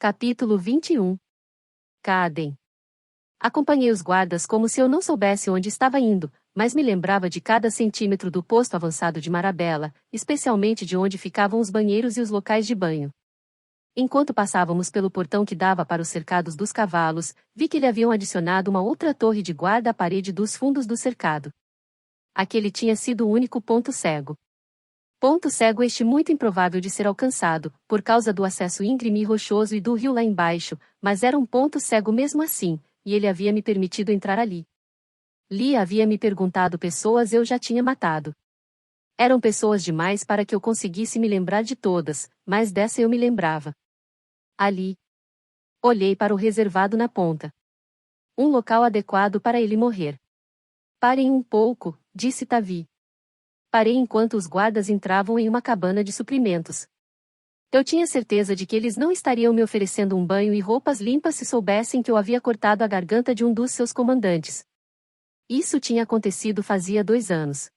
Capítulo 21. Caden. Acompanhei os guardas como se eu não soubesse onde estava indo, mas me lembrava de cada centímetro do posto avançado de Marabella, especialmente de onde ficavam os banheiros e os locais de banho. Enquanto passávamos pelo portão que dava para os cercados dos cavalos, vi que lhe haviam adicionado uma outra torre de guarda à parede dos fundos do cercado. Aquele tinha sido o único ponto cego. Ponto cego este muito improvável de ser alcançado, por causa do acesso íngreme e rochoso e do rio lá embaixo, mas era um ponto cego mesmo assim, e ele havia me permitido entrar ali. Lia havia me perguntado pessoas eu já tinha matado. Eram pessoas demais para que eu conseguisse me lembrar de todas, mas dessa eu me lembrava. Ali. Olhei para o reservado na ponta. Um local adequado para ele morrer. Parem um pouco, disse Tavi. Parei enquanto os guardas entravam em uma cabana de suprimentos. Eu tinha certeza de que eles não estariam me oferecendo um banho e roupas limpas se soubessem que eu havia cortado a garganta de um dos seus comandantes. Isso tinha acontecido fazia 2 anos.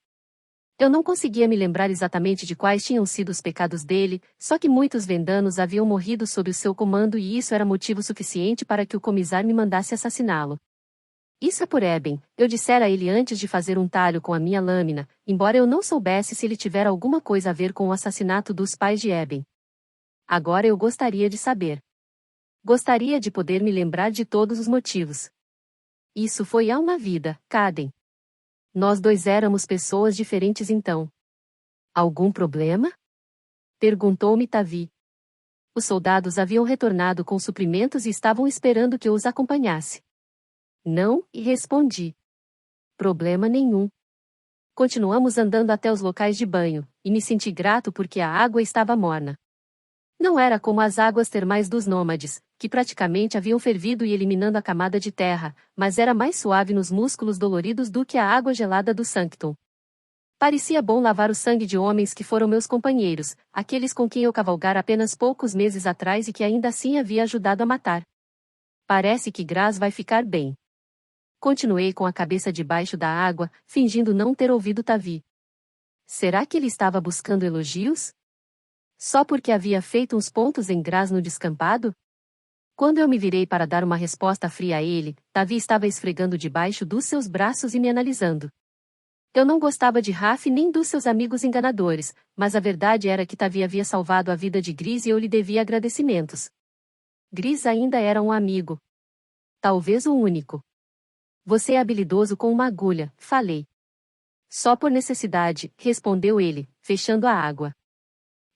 Eu não conseguia me lembrar exatamente de quais tinham sido os pecados dele, só que muitos vendanos haviam morrido sob o seu comando e isso era motivo suficiente para que o comissário me mandasse assassiná-lo. Isso é por Eben, eu dissera a ele antes de fazer um talho com a minha lâmina, embora eu não soubesse se ele tivera alguma coisa a ver com o assassinato dos pais de Eben. Agora eu gostaria de saber. Gostaria de poder me lembrar de todos os motivos. Isso foi há uma vida, Caden. Nós dois éramos pessoas diferentes então. Algum problema? Perguntou-me Tavi. Os soldados haviam retornado com suprimentos e estavam esperando que eu os acompanhasse. Não, e respondi. Problema nenhum. Continuamos andando até os locais de banho, e me senti grato porque a água estava morna. Não era como as águas termais dos nômades, que praticamente haviam fervido e eliminando a camada de terra, mas era mais suave nos músculos doloridos do que a água gelada do Sanctum. Parecia bom lavar o sangue de homens que foram meus companheiros, aqueles com quem eu cavalgara apenas poucos meses atrás e que ainda assim havia ajudado a matar. Parece que Graz vai ficar bem. Continuei com a cabeça debaixo da água, fingindo não ter ouvido Tavi. Será que ele estava buscando elogios? Só porque havia feito uns pontos em Graz no descampado? Quando eu me virei para dar uma resposta fria a ele, Tavi estava esfregando debaixo dos seus braços e me analisando. Eu não gostava de Raf nem dos seus amigos enganadores, mas a verdade era que Tavi havia salvado a vida de Gris e eu lhe devia agradecimentos. Gris ainda era um amigo. Talvez o único. Você é habilidoso com uma agulha, falei. Só por necessidade, respondeu ele, fechando a água.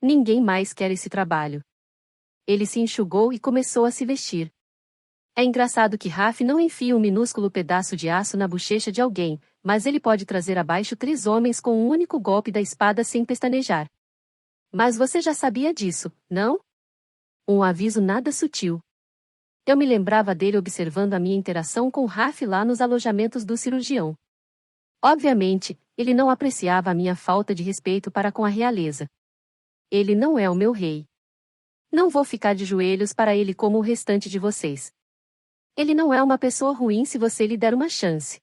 Ninguém mais quer esse trabalho. Ele se enxugou e começou a se vestir. É engraçado que Raf não enfia um minúsculo pedaço de aço na bochecha de alguém, mas ele pode trazer abaixo 3 homens com um único golpe da espada sem pestanejar. Mas você já sabia disso, não? Um aviso nada sutil. Eu me lembrava dele observando a minha interação com Raf lá nos alojamentos do cirurgião. Obviamente, ele não apreciava a minha falta de respeito para com a realeza. Ele não é o meu rei. Não vou ficar de joelhos para ele como o restante de vocês. Ele não é uma pessoa ruim se você lhe der uma chance.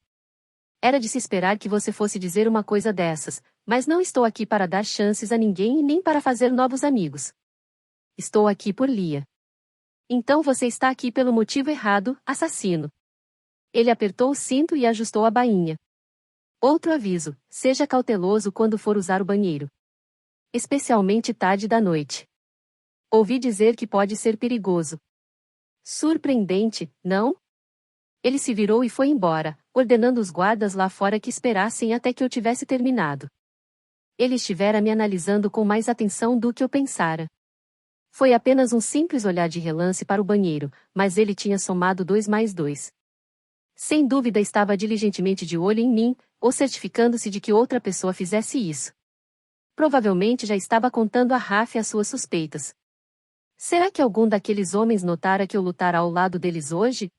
Era de se esperar que você fosse dizer uma coisa dessas, mas não estou aqui para dar chances a ninguém e nem para fazer novos amigos. Estou aqui por Lia. Então você está aqui pelo motivo errado, assassino. Ele apertou o cinto e ajustou a bainha. Outro aviso, seja cauteloso quando for usar o banheiro. Especialmente tarde da noite. Ouvi dizer que pode ser perigoso. Surpreendente, não? Ele se virou e foi embora, ordenando os guardas lá fora que esperassem até que eu tivesse terminado. Ele estivera me analisando com mais atenção do que eu pensara. Foi apenas um simples olhar de relance para o banheiro, mas ele tinha somado 2 mais 2. Sem dúvida estava diligentemente de olho em mim, ou certificando-se de que outra pessoa fizesse isso. Provavelmente já estava contando a Raf as suas suspeitas. Será que algum daqueles homens notara que eu lutara ao lado deles hoje?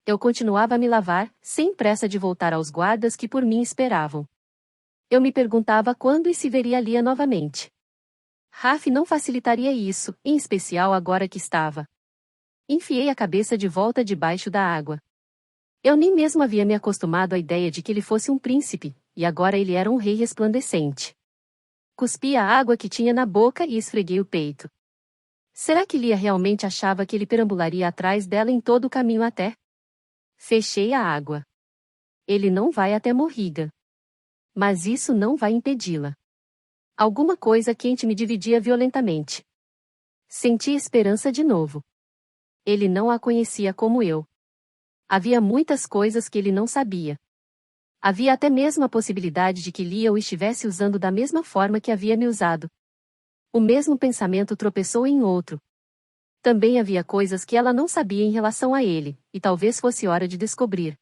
Eu continuava a me lavar, sem pressa de voltar aos guardas que por mim esperavam. Eu me perguntava quando e se veria Lia novamente. Raf não facilitaria isso, em especial agora que estava. Enfiei a cabeça de volta debaixo da água. Eu nem mesmo havia me acostumado à ideia de que ele fosse um príncipe, e agora ele era um rei resplandecente. Cuspi a água que tinha na boca e esfreguei o peito. Será que Lia realmente achava que ele perambularia atrás dela em todo o caminho até? Fechei a água. Ele não vai até Morriga. Mas isso não vai impedi-la. Alguma coisa quente me dividia violentamente. Senti esperança de novo. Ele não a conhecia como eu. Havia muitas coisas que ele não sabia. Havia até mesmo a possibilidade de que Lia o estivesse usando da mesma forma que havia me usado. O mesmo pensamento tropeçou em outro. Também havia coisas que ela não sabia em relação a ele, e talvez fosse hora de descobrir.